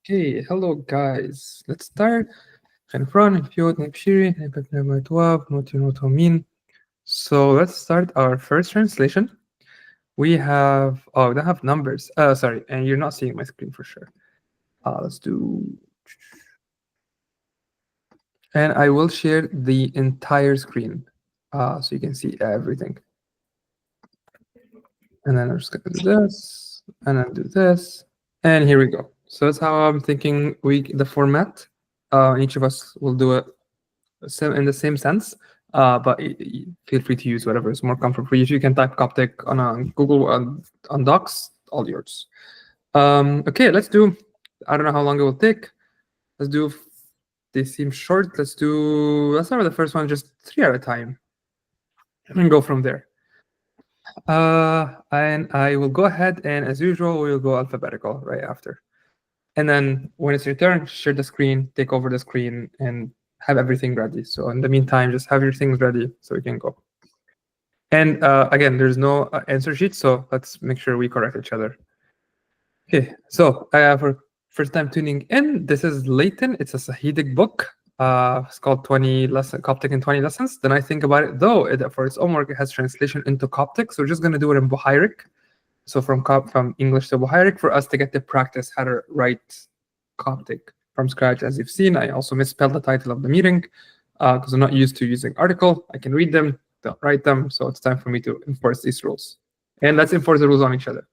Okay, hello guys. Let's start. غنفران نبيوت نبشيري نبقى نبتواب نوتين. So let's start our first translation. We have we don't have numbers. Sorry, and you're not seeing my screen for sure. Let's do, and I will share the entire screen, so you can see everything. And then I'm just gonna do this, and then do this, and here we go. So that's how I'm thinking the format. Each of us will do it in the same sense, but feel free to use whatever is more comfortable for you. If you can type Coptic on Google on Docs, all yours. Okay, let's do. I don't know how long it will take. Let's do. They seem short. Let's start with the first one, just 3 at a time, and go from there. And I will go ahead, and as usual, we will go alphabetical right after. And then when it's your turn, share the screen, take over the screen, and have everything ready. So in the meantime, just have your things ready so we can go. And again, there's no answer sheet, so let's make sure we correct each other. Okay, so for first time tuning in, this is Leighton. It's a Sahidic book. It's called 20 lesson Coptic in 20 lessons. Then I think about it, though, for its own work, it has translation into Coptic. So we're just going to do it in Buhairic. So from English to Buhairic for us to get to practice how to write Coptic from scratch. As you've seen, I also misspelled the title of the meeting because I'm not used to using article. I can read them, don't write them. So it's time for me to enforce these rules. And let's enforce the rules on each other.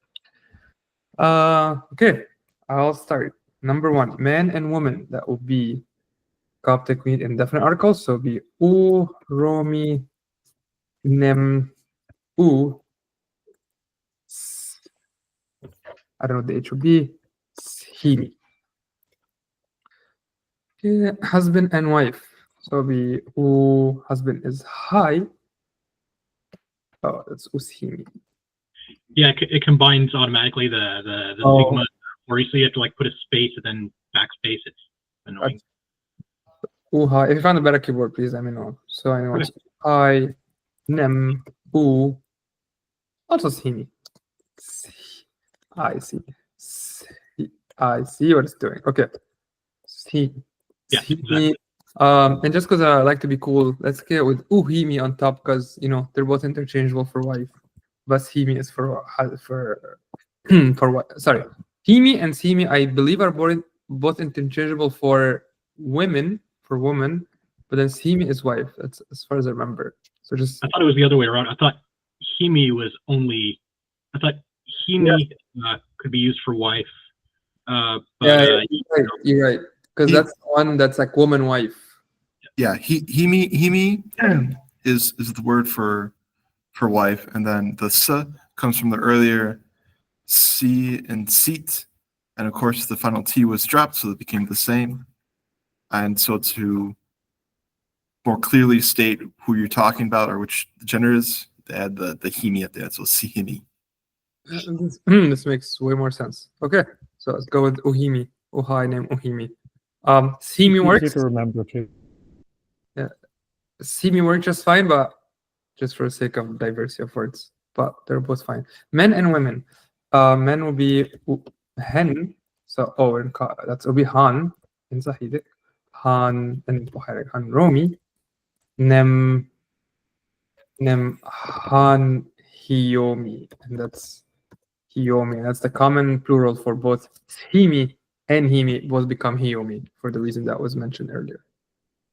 Okay, I'll start. Number 1, man and woman. That will be Coptic with indefinite articles. So it'll be u, romi, nem, u. I don't know what the H will be. Himi. Okay, husband and wife. So it'll be u, husband is hi. Oh, that's ushimi. Yeah, it combines automatically the sigma, or you have to like put a space and then backspace. It's annoying. Uha. If you find a better keyboard, please let me know. So I know it's I, nem, u, also simi. I see. I see what it's doing. Okay. See. Yeah, exactly. And just because I like to be cool, let's get with uhimi on top because they're both interchangeable for wife. But himi is for for what? Sorry, himi and simi I believe are both interchangeable for women, woman, but then simi is wife. That's as far as I remember. So just I thought it was the other way around. I thought himi was only. I thought himi could be used for wife. But, you're right. Because that's the one that's like woman wife. Yeah, himi is the word for wife, and then the s comes from the earlier si and seat, and of course the final t was dropped, so it became the same. And so to more clearly state who you're talking about or which the gender is, they add the himi at the end, so sihimi. This makes way more sense. Okay, so let's go with uhimi. Uhai name uhimi. Simi works. Easy to remember too. Yeah, simi works just fine, but just for the sake of diversity of words, but they're both fine. Men and women. Men will be hen. So will be han in Sahidic. Han in Buhairic. Han romi. Nem han hiomi, and that's hiomi. That's the common plural for both himi and himi. Both become hiomi for the reason that was mentioned earlier.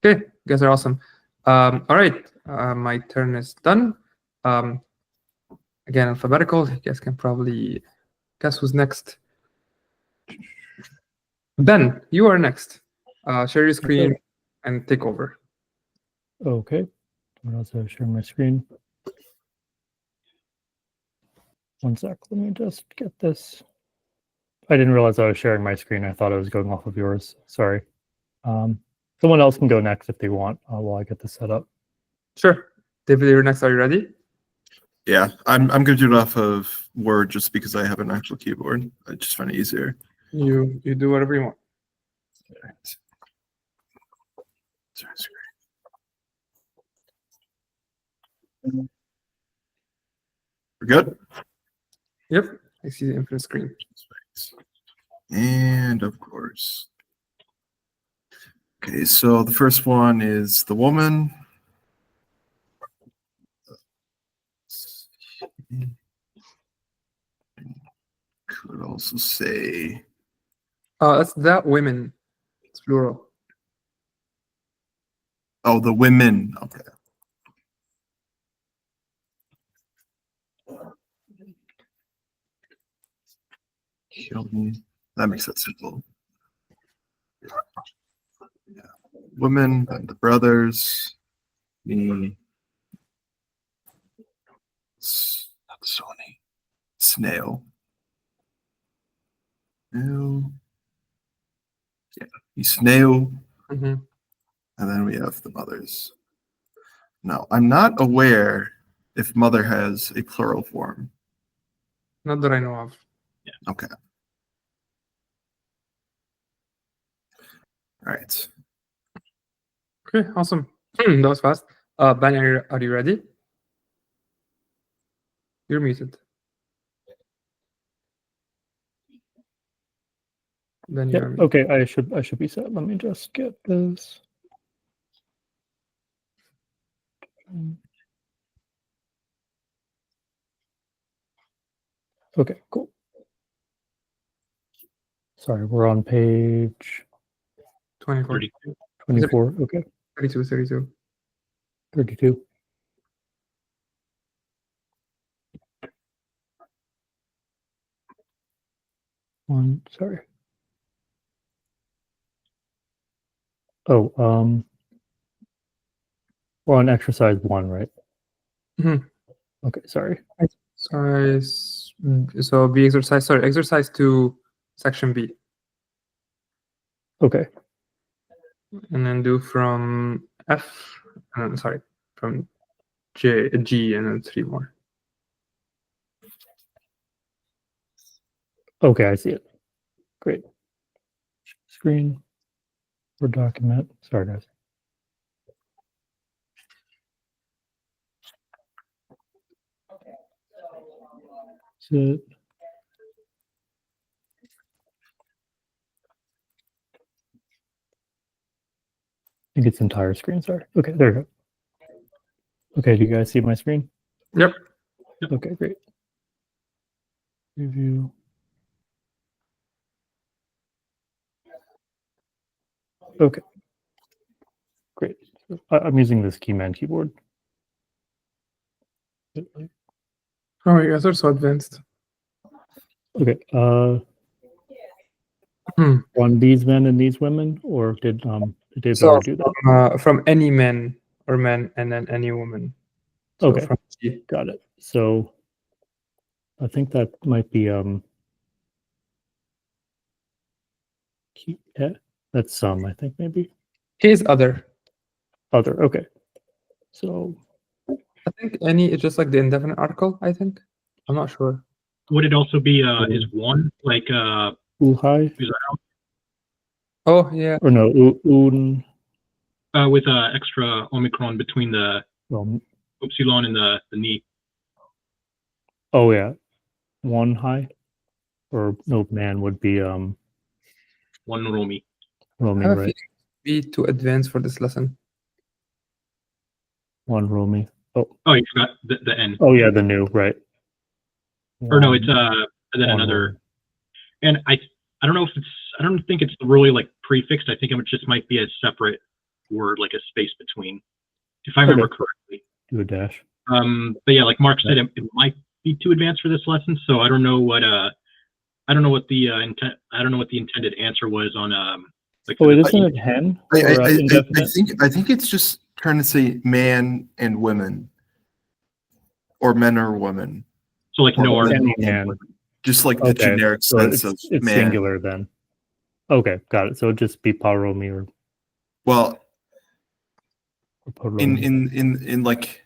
Okay, you guys are awesome. All right, my turn is done. Again, alphabetical. You guys can probably guess who's next. Ben, you are next. Share your screen and take over. Okay. I'm also sharing my screen. One sec. Let me just get this. I didn't realize I was sharing my screen. I thought I was going off of yours. Sorry. Someone else can go next if they want while I get this set up. Sure. David, you're next. Are you ready? Yeah, I'm going to do it off of Word just because I have an actual keyboard. I just find it easier. You do whatever you want. We're good? Yep, I see the infinite screen. And of course. Okay, so the first one is the woman. Could also say That's that women. It's plural. oh the women. Okay. Killed me. That makes it simple. Yeah. Women and the brothers. Me. Not Sony. Snail. Snail. Yeah, he's snail. Mm-hmm. And then we have the mothers. Now, I'm not aware if mother has a plural form. Not that I know of. Okay. All right. Okay, awesome. That was fast. Ben, are you ready? You're muted. Then you Yep. are muted. Okay, I should be set. Let me just get this. Okay, cool. Sorry, we're on page 24. 32. 24. Okay, 32. 32. Sorry. Oh, we're on exercise 1, right? Mhm. Okay, sorry. Exercise. So B exercise. Sorry, exercise 2, section B, Okay. and then do from F. Sorry, from G, and then 3 more. Okay, I see it. Great. Screen or document. Sorry, guys. Sit. I think it's entire screen. Sorry. Okay, there we go. Okay, do you guys see my screen? Yep. Okay, great. Review. Okay. Great. I'm using this Keyman keyboard. Oh, you guys are so advanced. Okay. Hmm. On these men and these women, or did Dave So already do that? from any man or men, and then any woman. So Okay. from G. Got it. So I think that might be that's some, I think maybe. Is other. Other. Okay. So I think any is just like the indefinite article, I think. I'm not sure. Would it also be is one like uhai Oh, yeah. or no un with extra omicron between the well, upsilon and the knee? oh yeah, one high or no man would be One Romy. I Romy, have a right? feeling be too advanced for this lesson. One Romy. Oh, you forgot the N. Oh yeah, the new, right? Or no, it's and then one another. Romy. And I don't know if it's I don't think it's really like prefixed. I think it just might be a separate word, like a space between, if I remember correctly. Do a dash. But yeah, like Mark said, it might be too advanced for this lesson, so I don't know what the intent. I don't know what the intended answer was on like. Oh, wait, isn't it hen? I think it's just trying to say man and women, or men or women. So like no Or article. man. Just like the generic So sense of it's man. singular then. Okay, got it. So it'd just be paromi or Well, paromi. in like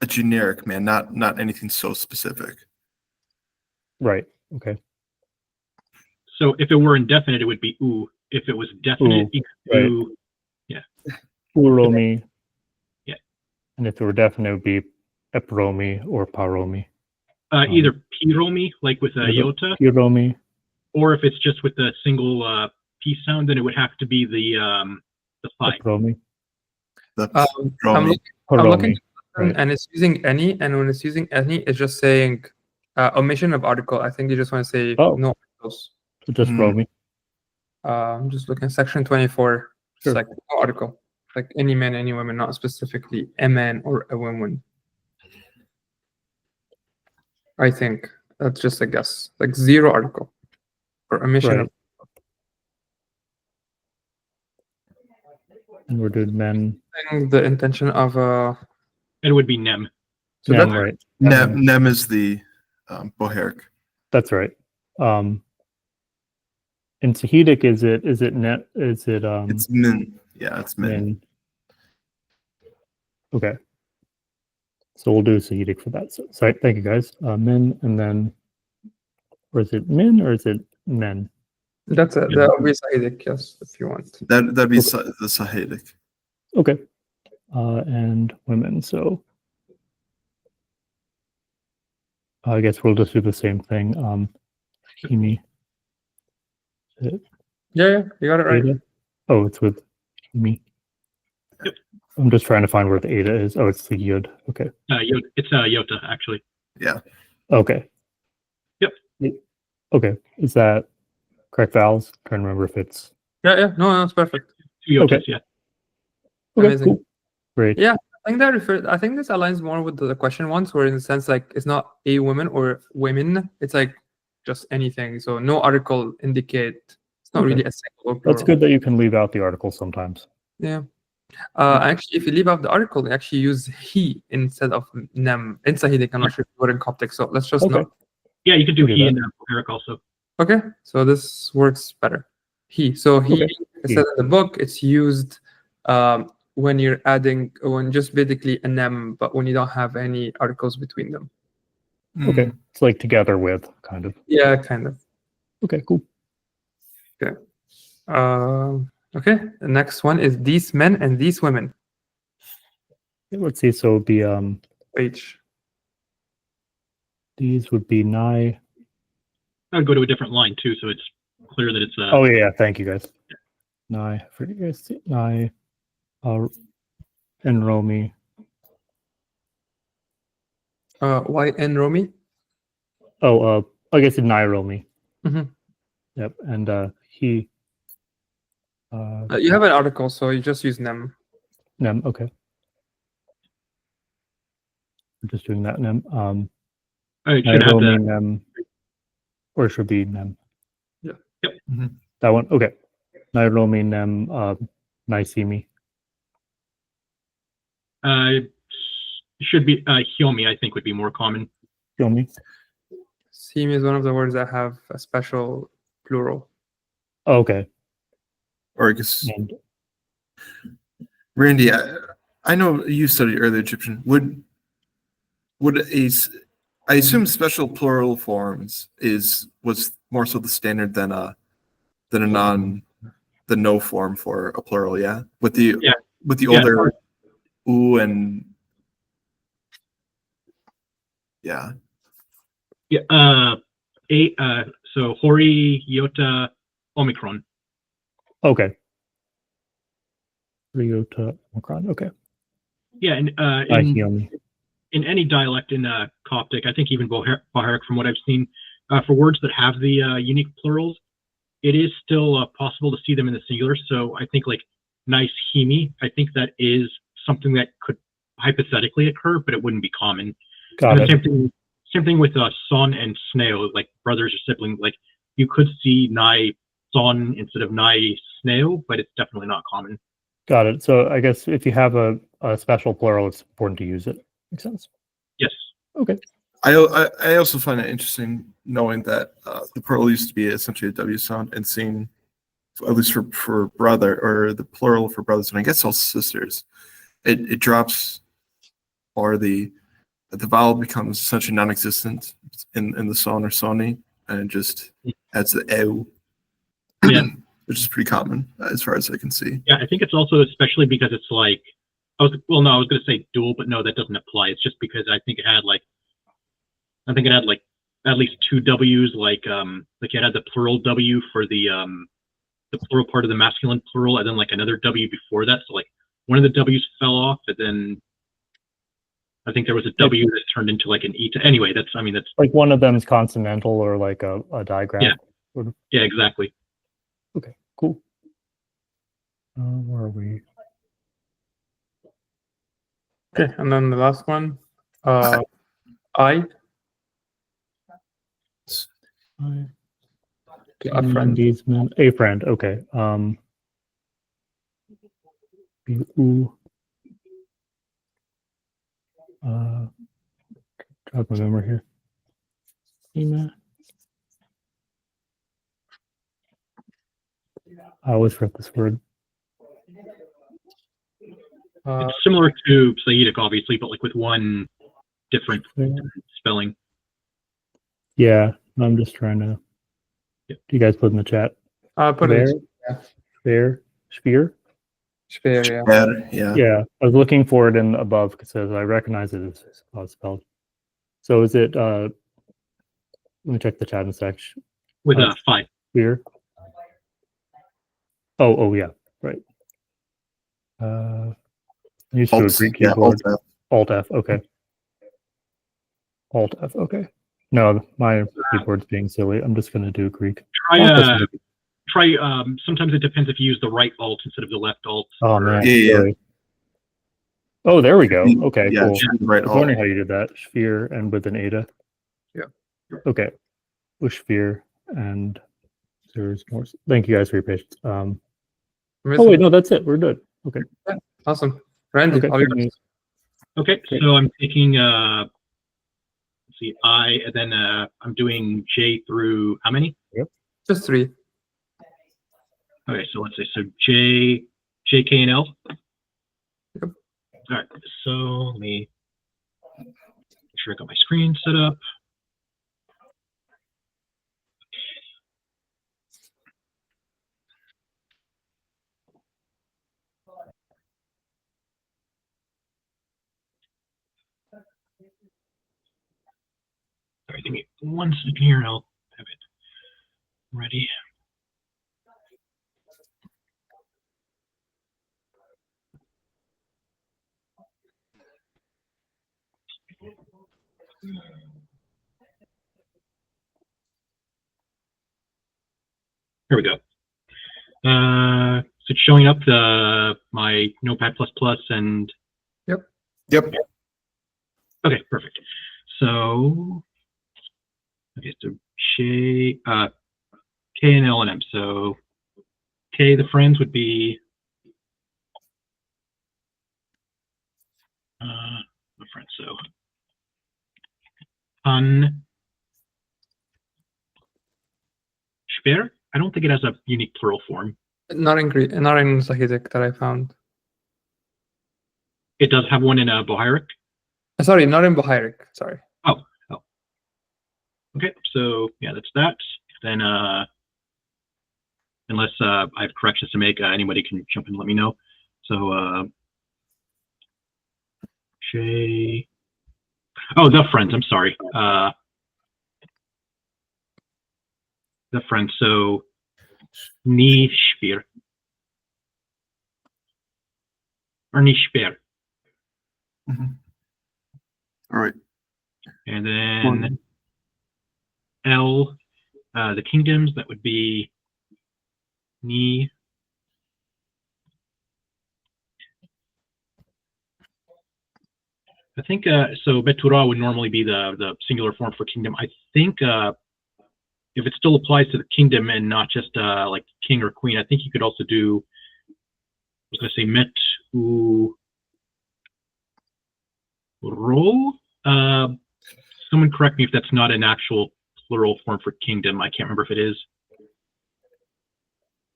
a generic man, not anything so specific. Right. Okay. So if it were indefinite, it would be oo. If it was definite, you could do Uromi. Yeah. And if it were definite, it would be epromi or paromi. Either piromi, like with a iota, Piromi. or if it's just with the single P sound, then it would have to be the phi. Promi. That's I'm Romy. looking, I'm looking, Right. and it's using any, and when it's using any, it's just saying omission of article. I think you just want to say Oh. no articles. So just Hmm. Romy. I'm just looking at section 24. It's Sure. like no article, like any man, any woman, not specifically a man or a woman. I think that's just a guess, like zero article or omission Right. And we're doing men. of the intention of It would be nem. so Nem, that's right. Nem is the Boheric. That's right. In Sahidic, is it net? Is it It's Min. Yeah, it's Min. min? Okay. So we'll do Sahidic for that. So thank you guys. Min, and then, or is it min or is it men? that's it. That would be Sahidic, yes, if you want. That'd be Okay. the Sahidic. Okay. And women. So I guess we'll just do the same thing. Himi. Yeah, you got it right. Ada? Oh, it's with Himi. Yep. I'm just trying to find where the Ada is. Oh, it's the Yud. Okay. It's Yota actually. Okay. Yep. Okay. Is that correct vowels? Trying to remember if it's Yeah. No, it's perfect. Two Yotas, Okay. yeah. okay. Amazing. Cool. Great. Yeah. I think this aligns more with the question ones, where in the sense like it's not a woman or women, it's like just anything. So no article indicate it's not Okay. really a single or That's plural. good that you can leave out the article sometimes. Yeah. Actually, if you leave out the article, you actually use he instead of nem. In Sahidic, I'm not sure if you were in Coptic, so let's just Okay. know. Yeah, you could do Okay, he that- and Eric also. Okay, so this works better. He. So he, Okay. it said in the book, it's used when you're adding, when just basically a nem, but when you don't have any articles between them. Okay. It's like together with kind of. Yeah, kind of. Okay, cool. Okay, the next one is these men and these women. Yeah, let's see. So it would be H. these would be nigh. I would go to a different line too, so it's clear that it's Oh yeah, thank you guys. Nigh for you guys. Nigh and Romy. Y and Romy. Oh, I guess it's nigh Romy. Mhm. Yep. And he You have an article, so you just use nem. nem, okay. We're just doing that nem. it should have Romy the nem, or it should be nem. Yeah. Yep. Mhm. That one. Okay. Nairomi nem Naisimi. should be Hyomi, I think would be more common. Yomi. Seem is one of the words that have a special plural. Oh, okay. Or I guess, And Randy, I know you studied early Egyptian. Would I assume special plural forms was more so the standard than a the no form for a plural, yeah? With the Yeah. older oo and yeah. Yeah. So Hori, Yota, Omicron. okay. Ryota Omicron. Okay. Yeah, and Yomi. in any dialect in Coptic, I think even Boharic, from what I've seen, for words that have the unique plurals, it is still possible to see them in the singular. So I think like nice himi, I think that is something that could hypothetically occur, but it wouldn't be common. Got And it. the same thing with son and sneo, like brothers or siblings. Like you could see nai son instead of nai sneo, but it's definitely not common. Got it. So I guess if you have a special plural, it's important to use it. Makes sense. Yes. Okay. I also find it interesting knowing that the plural used to be essentially a W sound, and seeing, at least for brother, or the plural for brothers, and I guess also sisters, it drops, or the vowel becomes essentially non-existent in the son or soni, and it just adds the ew, Yeah. which is pretty common as far as I can see. Yeah, I think it's also especially because it's like, I was going to say dual, but no, that doesn't apply. It's just because I think it had like at least two W's, like you had the plural W for the plural part of the masculine plural, and then like another W before that. So like one of the W's fell off, and then I think there was a W that turned into like an E. Anyway, that's like one of them's consonantal or like a digraph. Yeah. Sort of. Yeah, exactly. Okay, cool. Where are we? Okay, and then the last one, I. A friend. A friend. Okay. Ooh. Jog my memory here. I always forget this word. It's similar to Saidic, obviously, but like with one different spelling. Yeah, I'm just trying to. Yep. Do you guys put in the chat? Put Bear? it in. Bear? Spear? Spear, yeah. Yeah. Yeah, I was looking for it in above because it says I recognize it as how it's spelled. So is it? Let me check the chat in a sec. With a 5. Spear. Oh yeah, right. Used to a Greek keyboard. Alt F. Okay. Alt F. Okay. No, my keyboard's being silly. I'm just going to do Greek. Try. Sometimes it depends if you use the right alt instead of the left alt. Oh man. Yeah. Oh, there we go. Okay, yeah, cool. Right I was wondering how you did that. Sphere and with an eta. Yeah. Okay. With sphere and there's more. Thank you guys for your patience. Oh wait, no, that's it. We're good. Okay. Yeah, awesome. Randy, Okay. Okay, so I'm taking let's see, I, and then I'm doing J through how many? Yep. Just 3. Okay, so let's say J, K, and L. Yep. All right, so let me make sure I got my screen set up. All right, give me 1 second here, and I'll have it ready. Here we go. So it's showing up my Notepad++ and. Yep. Okay, perfect. So, okay, so K and L and M. So K, the friends would be the friends. So Han Speer. I don't think it has a unique plural form. Not in Greek, not in Sahidic that I found. It does have one in Bohairic. Sorry, not in Bohairic. Sorry. Oh. Okay, so yeah, that's that. Then unless I have corrections to make, anybody can jump in and let me know. So J. Oh, the friends. I'm sorry. The friends. So Ni Speer or Ni Speer. All right. And then L, the kingdoms, that would be Ni. I think so. Betura would normally be the singular form for kingdom. I think if it still applies to the kingdom and not just like king or queen, I think you could also do. I was going to say met u ro. Someone correct me if that's not an actual plural form for kingdom. I can't remember if it is.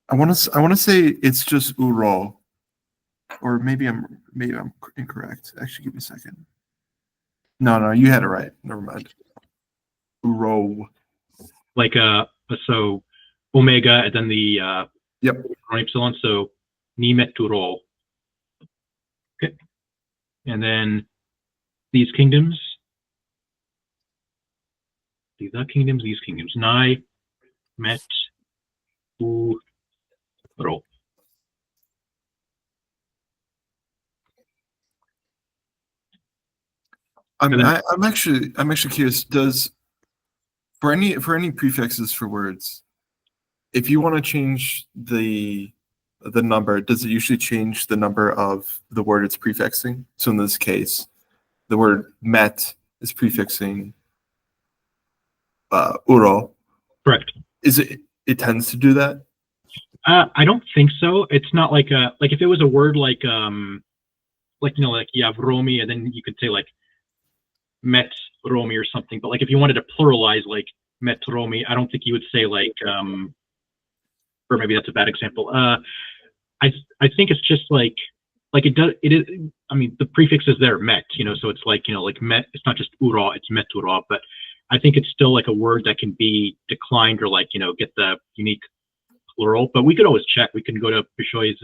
I want to say it's just uro, or maybe I'm incorrect. Actually, give me a second. No, you had it right. Never mind. Uro. Like so omega and then the Yep. epsilon. So ni met tu ro. Okay, and then these kingdoms. the kingdoms, these kingdoms. Nai, met, u, ro. I mean, And then- I'm actually curious. Does for any prefixes for words, if you want to change the number, does it usually change the number of the word it's prefixing? So in this case, the word met is prefixing uro. Correct. Is it tends to do that? I don't think so. It's not like if it was a word like like you have Romi, and then you could say like met Romi or something. But like if you wanted to pluralize like met Romi, I don't think you would say like or maybe that's a bad example. I think it's just like it is. I mean, the prefix is there, met. So it's like like met. It's not just ura, it's met ura. But I think it's still like a word that can be declined or like get the unique plural. But we could always check. We can go to Bishoy's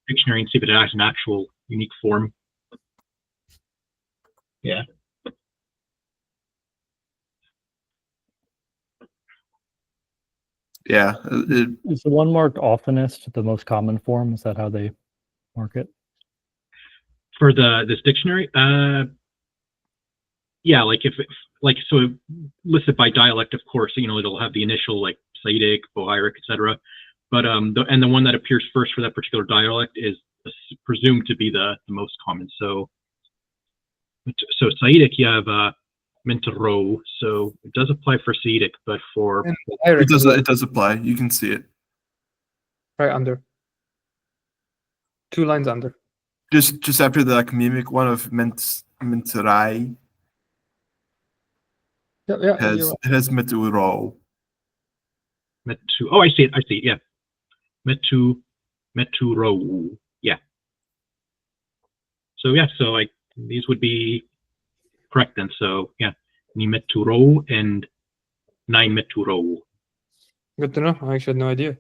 dictionary and see if it has an actual unique form. Yeah. Yeah. Is the one marked oftenest the most common form? Is that how they mark it? For this dictionary, yeah, like if so listed by dialect, of course, it'll have the initial like Saitic, Bohairic, etc. But the one that appears first for that particular dialect is presumed to be the most common. So Saitic, you have Mentaro, so it does apply for Saitic, but for it does apply. You can see it right under. 2 lines under. just after the mimic one of menterai. Yeah, It has meturo. Metu. Oh, I see it. Yeah, Meturo. Yeah. So yeah, so like these would be correct then. So yeah, ni Meturo and nai Meturo. Good to know. I actually had no idea.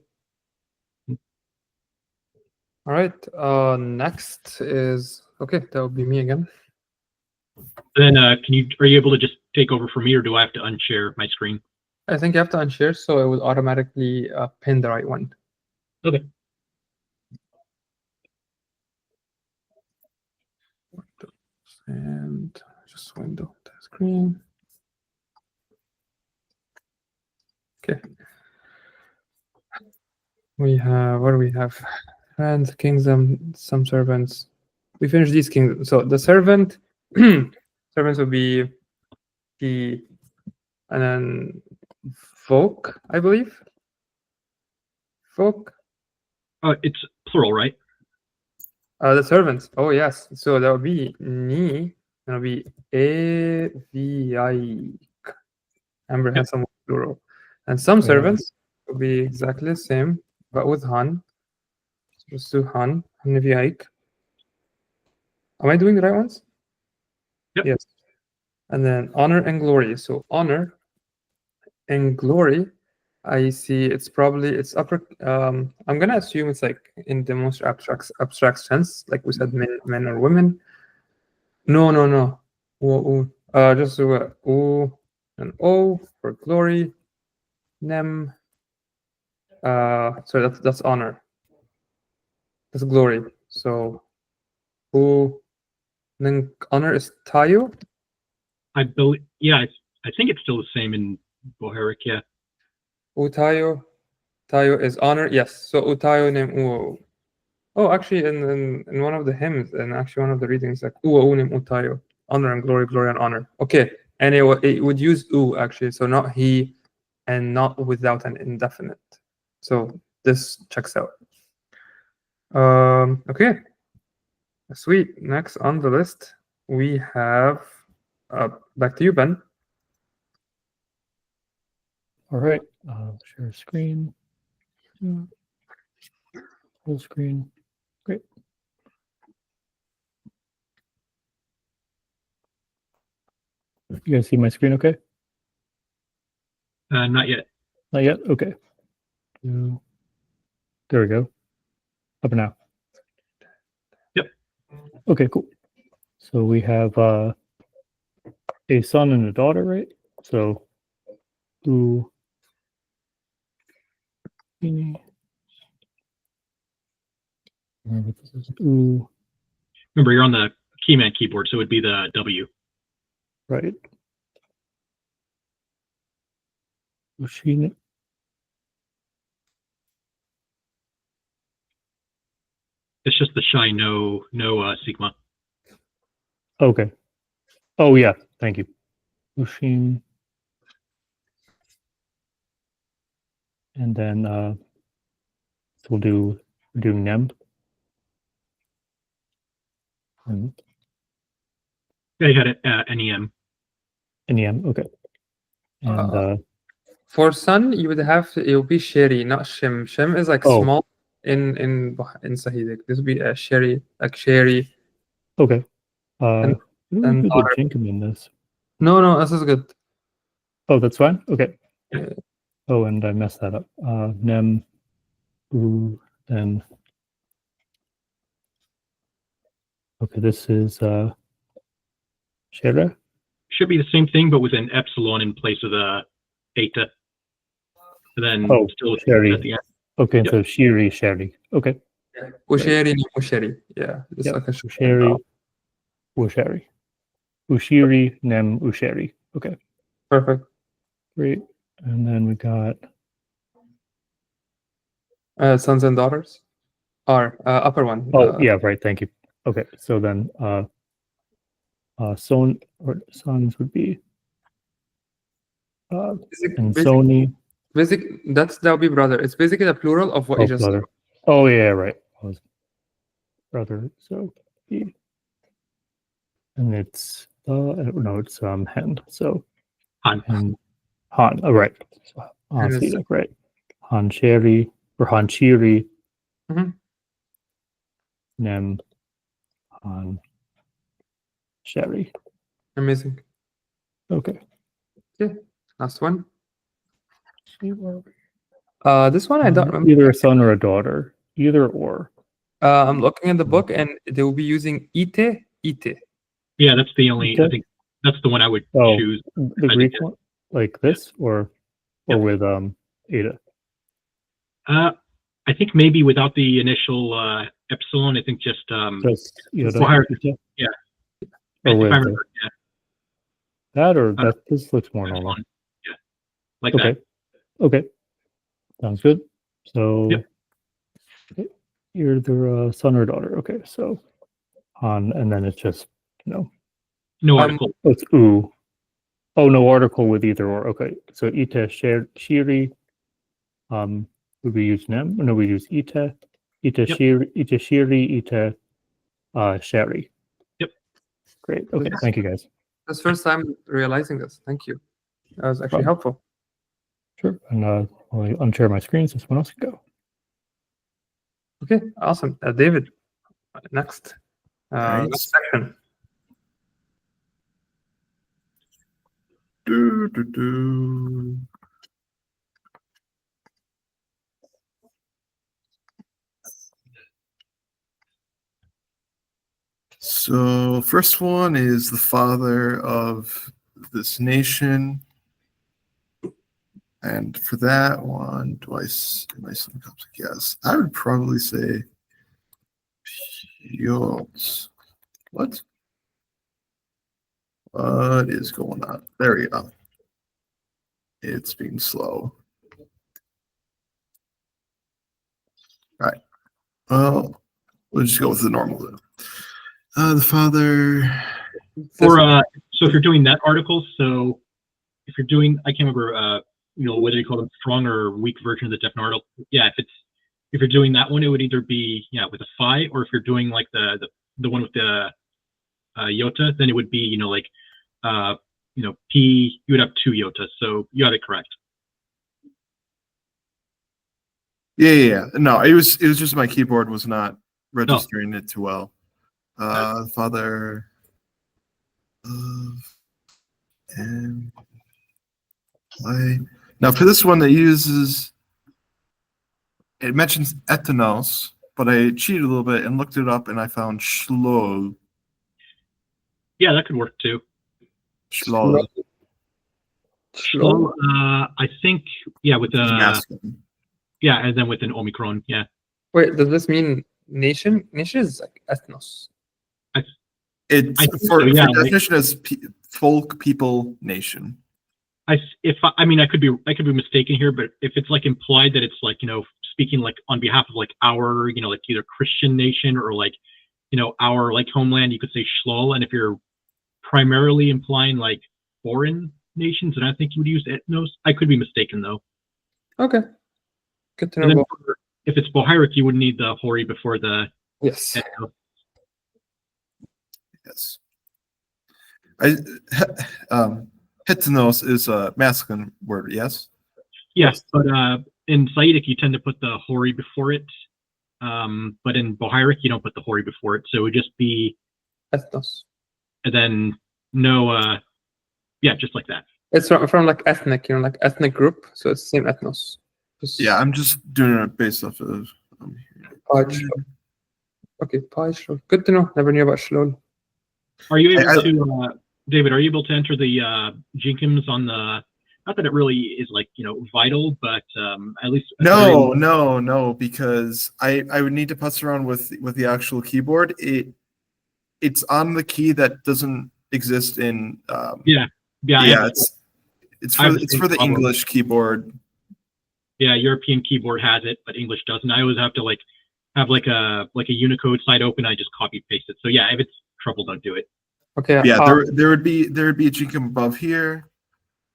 All right. Next is okay. That would be me again. Then are you able to just take over for me, or do I have to unshare my screen? I think you have to unshare, so it will automatically pin the right one. Okay. And just window the screen. Okay. We have, what do we have? Friends, kingdom, some servants. We finished these kingdoms. So the servant, servants would be the, and then folk, I believe. Folk. It's plural, right? The servants. Oh yes. So that would be ni. That would be eviaik. Amber has some plural, and some Yeah. servants would be exactly the same, but with han. So just do han. Eviaik. Am I doing the right ones? Yep. Yes. And then honor and glory. So honor and glory, I see it's upper. I'm gonna assume it's like in the most abstract sense, like we said, men or women. No. Just do u and o for glory. Nem. Sorry, that's honor. That's glory. So u. Then honor is tayo. I believe. Yeah, I think it's still the same in Bohairic. Yeah. Utayo. Tayo is honor. Yes. So utayo nem uo. Oh, actually, in one of the hymns, and actually one of the readings, like uo nem utayo, honor and glory, glory and honor. Okay, and it would use u actually, so not he, and not without an indefinite. So this checks out. Okay, sweet. Next on the list, we have back to you, Ben. All right. Share screen. Full screen. Great. You guys see my screen okay? Not yet. Not yet? Okay. There we go. Up now. Yep. Okay, cool. So we have a son and a daughter, right? So U. Remember, this is U. Remember, you're on the Keyman keyboard, so it would be the W. Right. Machine. It's just the shy no Sigma. Okay. Oh yeah. Thank you. Machine. And then so we'll do nem. And Yeah, you had it NEM. nem. Okay. And For sun, you would have to, it would be Sherry, not Shim. Shim is like Oh. small in Sahidic. This would be a Sherry, like Sherry. okay. And What do we and do the daughter. Jenkin in this? No, this is good. Oh, that's fine. Okay. Yeah. Oh, and I messed that up. Nem. U. Then. Okay, this is Shera. Should be the same thing, but with an epsilon in place of the eta. And then Oh, still with Sherry. at the end. Okay, Yep. so Sherry. Okay. Usheri, no Usheri. Yeah, just Yep. like a Usheri. Ushiri, nem, Usheri. Okay, Perfect. great. And then we got Sons and daughters. R, upper one. yeah, right. Thank you. Okay, so then son or sons would be and Sony. That would be brother. It's basically the plural of what you just Brother. Oh yeah, right. Brother. So he, and it's no, it's hen. So Han. and Han. Oh, right. So, And it's- Sida, right. Han Sherry or Han Shiri. Mhm. Nem. Han Sherry. Amazing. Okay. Last one. See where we- This one I don't remember. Either a son or a daughter. Either or. I'm looking at the book and they will be using ite. Yeah, that's the only. I Okay. think that's the one I would Oh, choose. the I Greek think one, like this, or Yep. with Ada. I think maybe without the initial epsilon. I think just Just Yoda. Wire- Ita? yeah. Or if with I remember, yeah, that, or that. This looks more normal. epsilon. Yeah, like Okay. that. Okay. Sounds good. So Yep. okay, you're the son or daughter. Okay. So Han, and then it's just No Um, article. oh, it's U. Oh, no article with either or. Okay. So Ita Shiri. Would we use nem? No, we use Ita. Ita Yep. Shiri. Ita Sherry. Yep. Great. Okay. Yes. Thank you, guys. That's the first time realizing this. Thank you. That was actually Problem. helpful. Sure. And I'll unshare my screen so someone else can go. Okay, awesome. David, next. Nice. Next section. Do. So first one is the father of this nation. And for that one, am I saying Coptic? Yes. I would probably say Piotr. What is going on? There we go. It's being slow. All right. Well, we'll just go with the normal then. The father. Or so if you're doing that article, so if you're doing, I can't remember, whether you call them strong or weak version of the definite article. Yeah, if you're doing that one, it would either be with a phi, or if you're doing like the one with the iota, then it would be p. You would have 2 iotas, so you got it correct. Yeah. No, it was just my keyboard was not registering it too well. Father of and play. Now for this one, it mentions etanos, but I cheated a little bit and looked it up, and I found shlol. Yeah, that could work too. Shlol. Shlo? I think, yeah, with It's the masculine. yeah, and then with an omicron, yeah. Wait, does this mean nation? Nation is like ethnos. It's I think for so, yeah, like- definition as folk, people, nation. I mean, I could be mistaken here, but if it's like implied that it's like, speaking like on behalf of like our, like either Christian nation or like, our like homeland, you could say shlol. And if you're primarily implying like foreign nations, then I think you would use ethnos. I could be mistaken though. Okay. Good to And know. then Both. if it's Bohairic, you would need the hori before the Yes. ethnos. Yes. Hetnos is a masculine word. Yes. Yes, but in Saitic you tend to put the hori before it. But in Bohairic you don't put the hori before it, so it would just be Ethnos. and then no yeah, just like that. It's from like ethnic, like ethnic group. So it's the same ethnos. Yeah, I'm just doing it based off of. Pi Shlol. Okay, Pi Shlol. Good to know. Never knew about Shlol. Are you able to, David? Are you able to enter the Jenkins on the? Not that it really is like vital, but at least No, because I would need to putz around with the actual keyboard. It's on the key that doesn't exist in. Yeah. It's for the English keyboard. Yeah, European keyboard has it, but English doesn't. I always have to have like a Unicode site open. I just copy paste it. So yeah, if it's trouble, don't do it. Okay. Yeah, there would be a Jenkim above here,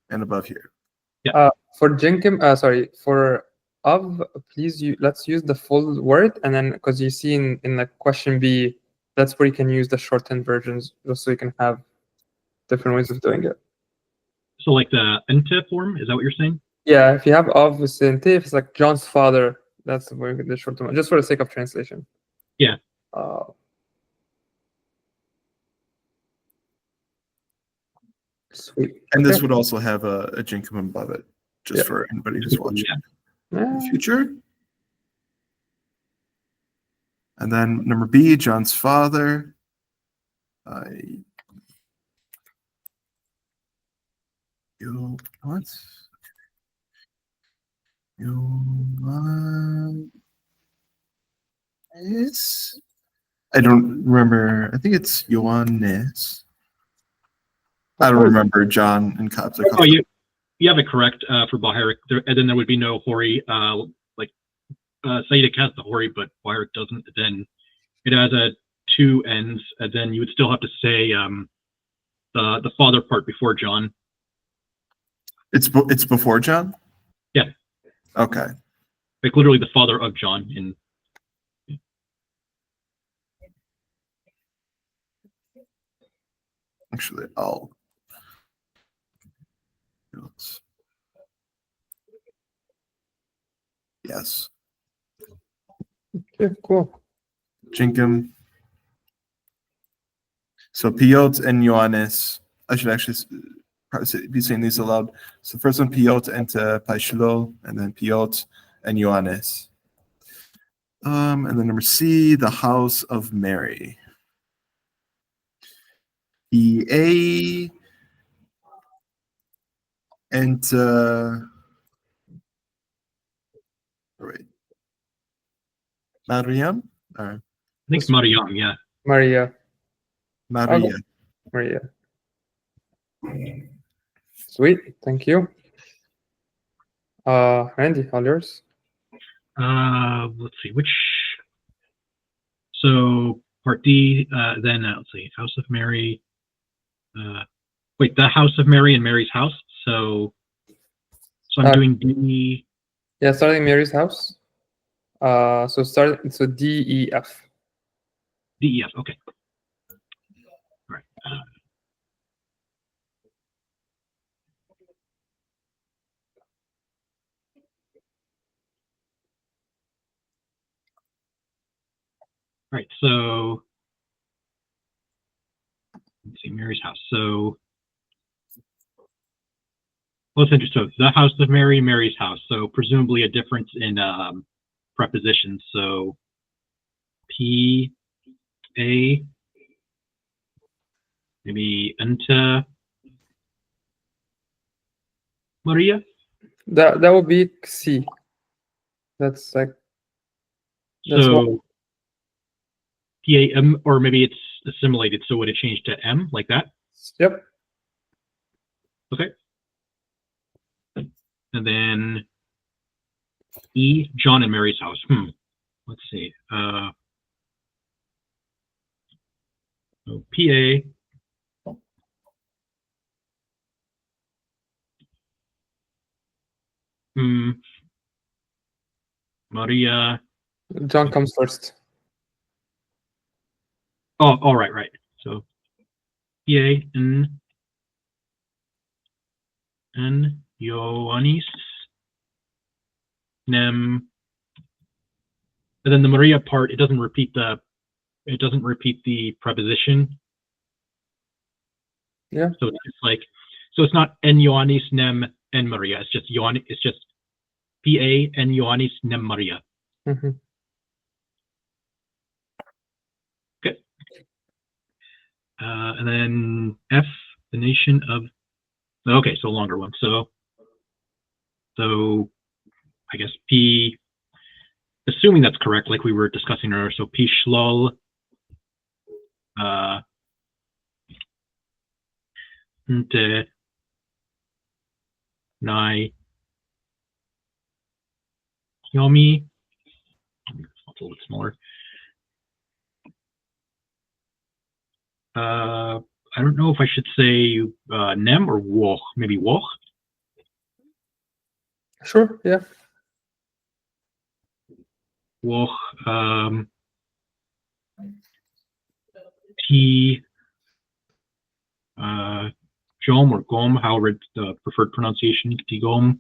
and above here. Yeah. For Jenkim, sorry, for of, please let's use the full word, and then because you see in the question B, that's where you can use the shortened versions, just so you can have different ways of doing it. So like the ente form, is that what you're saying? Yeah, if you have of with if it's like John's father, that's where you get the shortened one, just for the sake of translation. Yeah. Sweet. And Okay. this would also have a Jenkim above it, just for anybody who's watching in the future. And then number B, John's father. What? Yes. I don't remember. I think it's Ioannis. I don't remember John in Coptic. Oh, you have it correct for Bohairic, and then there would be no hori. Saitic has the hori, but Bohairic doesn't. Then it has two ends, and then you would still have to say the father part before John. It's before John? Yeah. Okay. Like literally the father of John in. Actually, I'll. Yes. Okay, cool. Jenkim. So Piot and Ioannis. I should actually probably be saying these aloud. So first one, Piot and Paishlo, and then Piot and Ioannis. And then number C, the house of Mary. EA and wait, Mariam? I think it's Mariam, yeah. Maria. Maria. Maria. Sweet, thank you. Randy, all yours. Let's see which. So part D, then let's see, House of Mary. Wait, the House of Mary and Mary's house. So I'm doing D. Yeah, starting Mary's house. So D, E, F. D, E, F. Okay. All right. All right. So let's see, Mary's house. So let's enter. So the House of Mary, Mary's house. So presumably a difference in prepositions. So P, A, maybe enta. Maria? That would be C. That's like So PAM, or maybe it's assimilated, so would it change to M like that? Yep. Okay. And then E, John and Mary's house. Let's see. So PA. Maria. John comes first. Oh, all right, right. So PA N Ioannis Nem. And then the Maria part, it doesn't repeat the preposition. Yeah. So it's like, so it's not En Ioannis Nem En Maria. It's just Ioannis. It's just PA En Ioannis Nem Maria. Mm-hmm. Okay. And then F, the nation of. Okay, so longer one. So I guess P. Assuming that's correct, like we were discussing earlier. So P Shlol. Nte. Nai. Yomi. It's a little bit smaller. I don't know if I should say Nem or Woch. Maybe Woch. Sure. Yeah. Woch. T. Jom or Gom, however it's the preferred pronunciation. Tigom.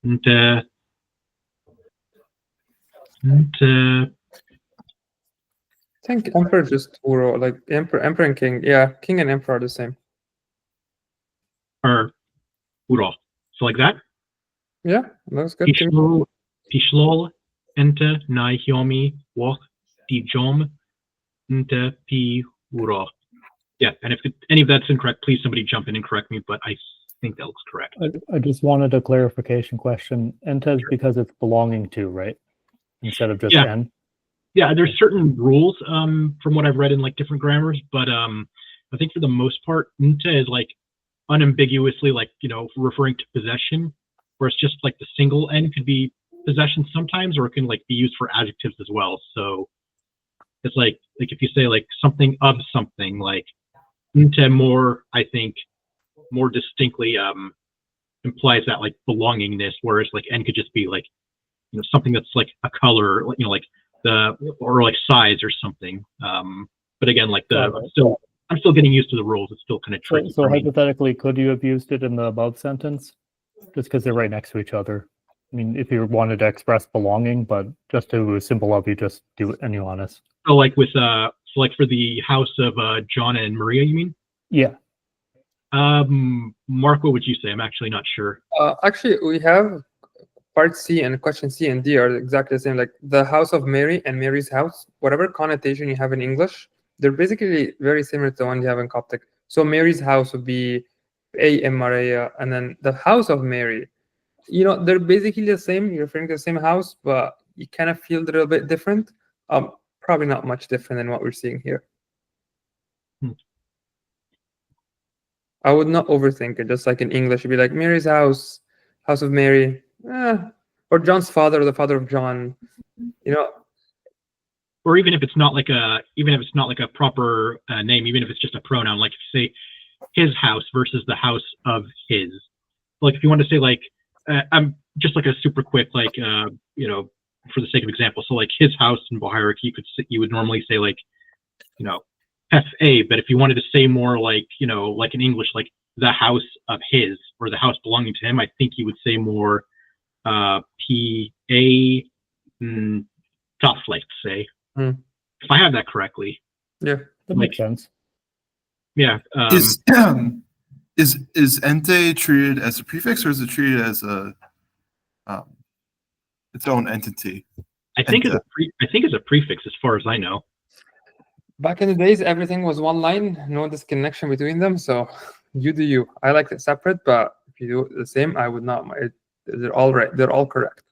Nte. I think emperor just Uro, like emperor and king. Yeah, king and emperor are the same. Or Uro. So like that. Yeah, that's good. Pishlol, Ente, Nai Hyomi, Woch, Di Jom, Nte, Pi Uro. Yeah, and if any of that's incorrect, please somebody jump in and correct me, but I think that looks correct. I just wanted a clarification question. Enta is because it's belonging to, right? Instead of just N? Yeah, there's certain rules from what I've read in like different grammars, but I think for the most part, Nte is like unambiguously like, referring to possession, where it's just like the single N could be possession sometimes, or it can like be used for adjectives as well. So it's like if you say like something of something, like Nte more, I think more distinctly implies that like belongingness, whereas like N could just be like, something that's like a color, like or like size or something. But again, like I'm still getting used to the rules. It's still kind of tricky. So hypothetically, could you have used it in the above sentence? Just because they're right next to each other. I mean, if you wanted to express belonging, but just to symbol of, you just do Ioannis. So like with like for the house of John and Maria, you mean? Yeah. Mark, what would you say? I'm actually not sure. Actually, we have part C and question C and D are exactly the same. Like the house of Mary and Mary's house, whatever connotation you have in English, they're basically very similar to the one you have in Coptic. So Mary's house would be A M Maria, and then the house of Mary. They're basically the same. You're referring to the same house, but you kind of feel a little bit different. Probably not much different than what we're seeing here. I would not overthink it. Just like in English, it'd be like Mary's house, house of Mary, or John's father, or the father of John. Or even if it's not like a proper name, even if it's just a pronoun, like if you say his house versus the house of his. Like if you want to say like, I'm just like a super quick like for the sake of example. So like his house in Bohairic, you would normally say like, FA, but if you wanted to say more like, like in English, like the house of his or the house belonging to him, I think you would say more PA tough, like say. If I have that correctly. Yeah, that makes sense. Yeah. Is ente treated as a prefix, or is it treated as a its own entity? I think it's a prefix, as far as I know. Back in the days, everything was one line, no disconnection between them. So you do you. I like it separate, but if you do it the same, I would not. They're all right. They're all correct.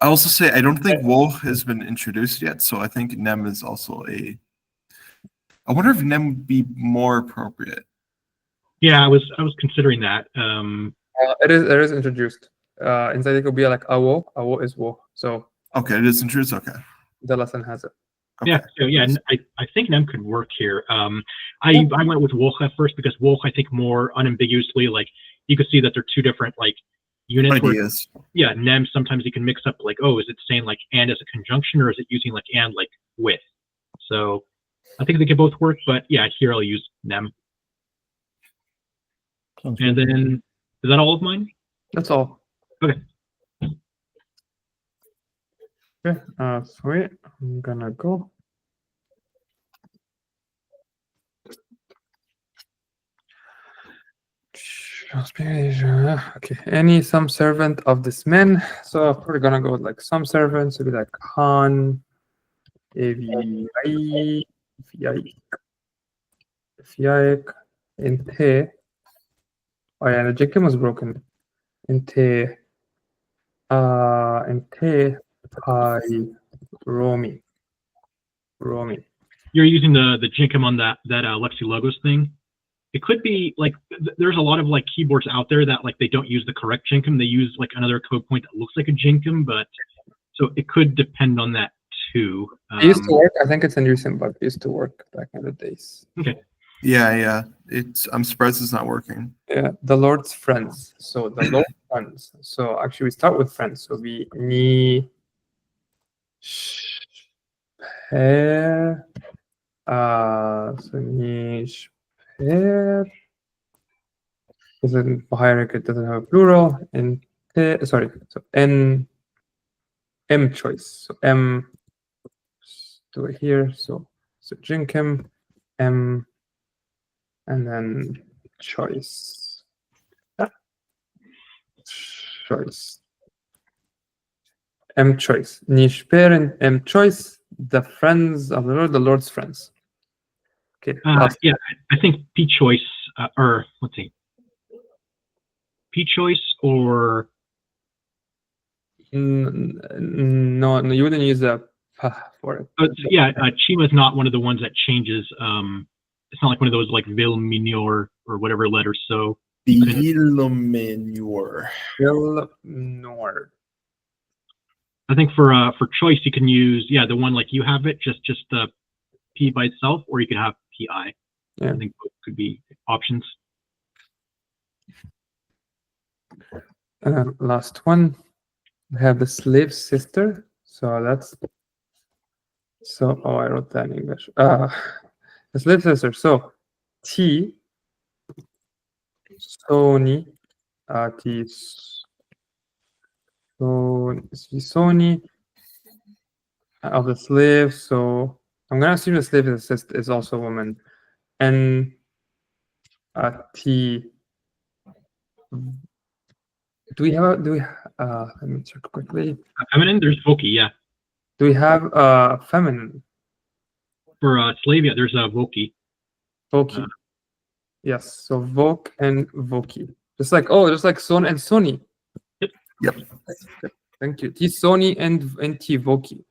I also say I don't think wool has been introduced yet, so I think nem is also a. I wonder if nem would be more appropriate. Yeah, I was considering that. It is introduced. Inside it could be like awo. Awo is wo. So Okay, it is introduced. Okay. the lesson has it. Okay. Yeah, so yeah, I think nem could work here. I went with woch at first because woch I think more unambiguously, like you could see that they're two different like units. Ideas. Yeah, nem sometimes you can mix up like, oh, is it saying like and as a conjunction or is it using like and like with? So I think they can both work, but yeah, here I'll use nem. Sounds And good. then is that all of mine? That's all. Okay. Okay. Sweet. I'm gonna go. Okay. Any some servant of this man. So if we're gonna go with like some servants, it'll be like Han, Eviai, Fiaik, Inte. Oh yeah, the Jekim was broken. Inte, Pai, Romi. You're using the Jinkum on that Lexi Logos thing. It could be like there's a lot of like keyboards out there that like they don't use the correct Jinkum. They use like another code point that looks like a Jinkum, but so it could depend on that too. It used to work. I think it's a new symbol. It used to work back in the days. Okay. Yeah. I'm surprised it's not working. Yeah, the Lord's friends. So the Lord's friends. So actually, we start with friends. So we ni shper. So ni shper. Because in Baharic it doesn't have a plural. And sorry. So n m choice. So m. Do it here. So Jinkim m. And then choice. Choice. M choice. Niche parent M choice. The friends of the Lord, the Lord's friends. Okay. Yeah, I think P choice or let's see, P choice or no, you wouldn't use a for it. yeah, Chima is not one of the ones that changes. It's not like one of those like vil minor or whatever letters. So Vilmenure. Vilmenure. I think for choice you can use the one like you have it just the P by itself, or you could have PI. Yeah. I think both could be options. Last one. We have the slave sister. So that's I wrote that in English. The slave sister. So T Sony T Sony of the slave. So I'm gonna assume the slave is also a woman. And T. Do we let me check quickly. Feminine, there's Voki, yeah. Do we have feminine? For slave, yeah, there's a Voki. Voki. Yes, so Vok and Voki. Just like Son and Sony. Yep. Thank you. T Sony and T Voki.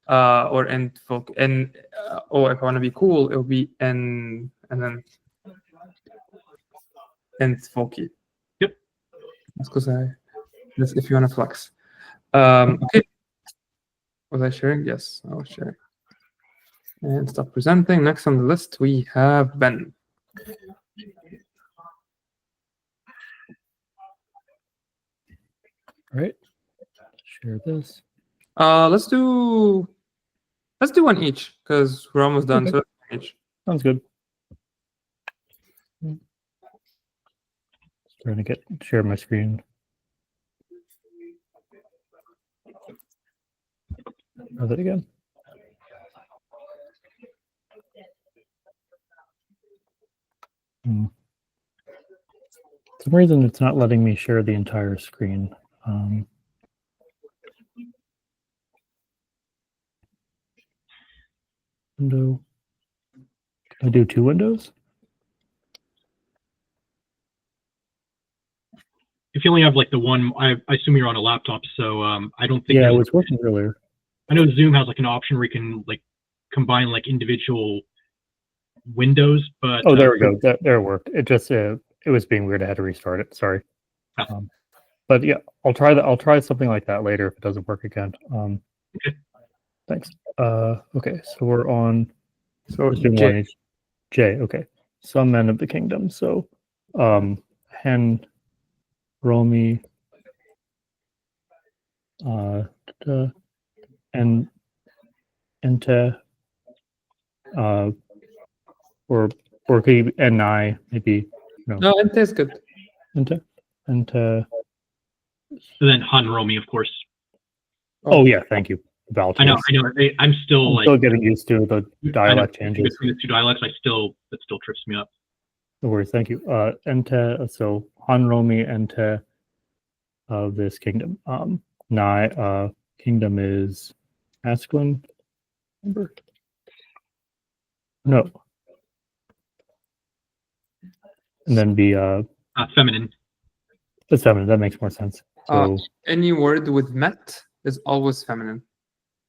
Or and Vok. And if I want to be cool, it'll be N and then and Voki. Yep. That's because that's if you want to flex. Okay. Was I sharing? Yes, I was sharing. And stop presenting. Next on the list, we have Ben. All right. Share this. Let's do one each because we're almost done. Okay. So each. Sounds good. Just trying to share my screen. Try that again. For some reason, it's not letting me share the entire screen. Window. I do 2 windows. If you only have like the one, I assume you're on a laptop, so I don't think. Yeah, it there's- was working earlier. I know Zoom has like an option where you can like combine like individual windows, but Oh, there we go. There it worked. It just it was being weird. I had to restart it. Sorry. Ah. But yeah, I'll try that. I'll try something like that later if it doesn't work again. Okay. Thanks. Okay, so we're on. So It's been J. one each. J. Okay. Some men of the kingdom. So, Hen, Romy, and Ente, or could you, and I maybe No, Ente is good. Ente. and then Han Romy, of course. Oh yeah, thank you. About I know. I'm still I'm like still getting used to the dialect changes. between the two dialects. That still trips me up. No worries, thank you. Ente, so Han Romy Ente of this kingdom. Nai, kingdom is masculine. Remember? No. And then be Feminine. it's feminine. That makes more sense. So Any word with met is always feminine.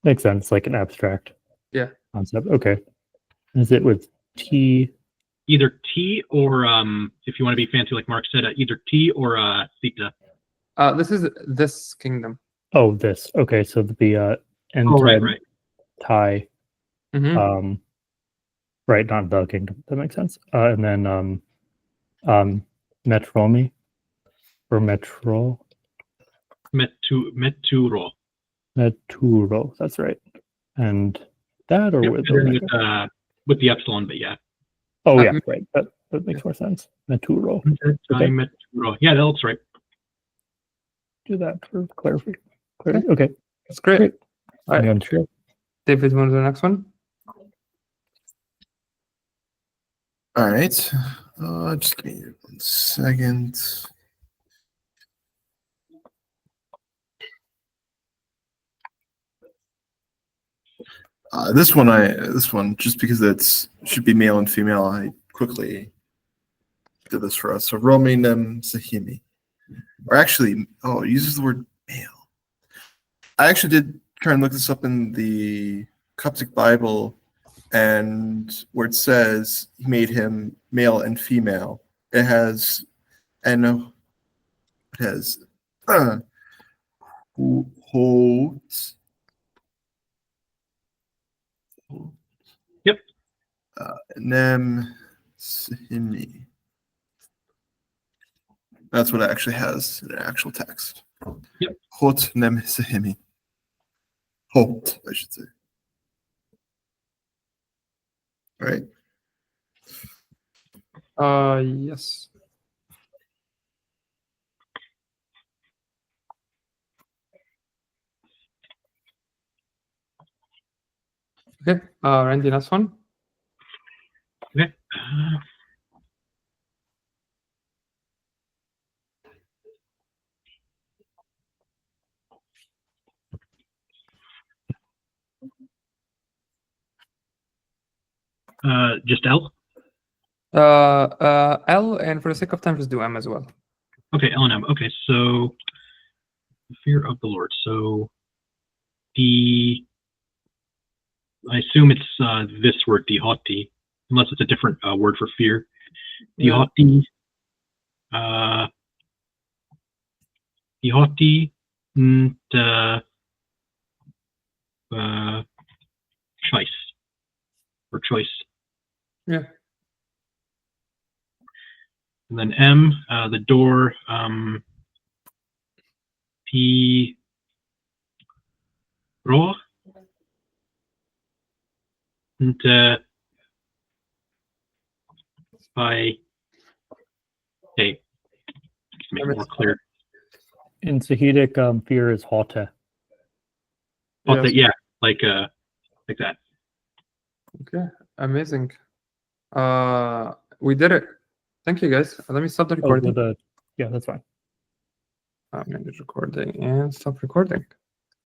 makes sense, like an abstract Yeah. concept. Okay. Is it with T? Either T or if you want to be fancy, like Mark said, either T or theta. This is this kingdom. Oh, this. Okay, so the Ente, Oh, right. Thai. Mhm. Right, not the kingdom. That makes sense. And then Metromi or Metro Meturo. Meturo. That's right. And that or Yep, with and then Omega? with the epsilon, but yeah. Oh yeah, right. That makes more sense. Meturo. Okay. Meturo. Yeah, that looks right. Do that for clarity. Okay. That's great. Great. All right. I'm sure. David, want to do the next one? All right. Just give me 1 second. This one, just because it should be male and female, I quickly did this for us. So Romi Nem Sahimi. Or actually, it uses the word male. I actually did try and look this up in the Coptic Bible, and where it says he made him male and female, it has holds. Yep. Nem Sahimi. That's what it actually has in an actual text. Yep. Hot Nem Sahimi. Hot, I should say. Right? Yes. Okay. Randy, next one. Okay. Just L. L, and for the sake of time, just do M as well. Okay, L and M. Okay, so the fear of the Lord. So I assume it's this word, dihoti, unless it's a different word for fear. Dihoti. Dihoti and choice or choice. Yeah. And then M, the door. P. Ro. And by. Hey, just make it more clear. In Sahidic, fear is hote. Yes. Yeah, like that. Okay, amazing. We did it. Thank you, guys. Let me stop the recording. Yeah, that's fine. Manage recording and stop recording.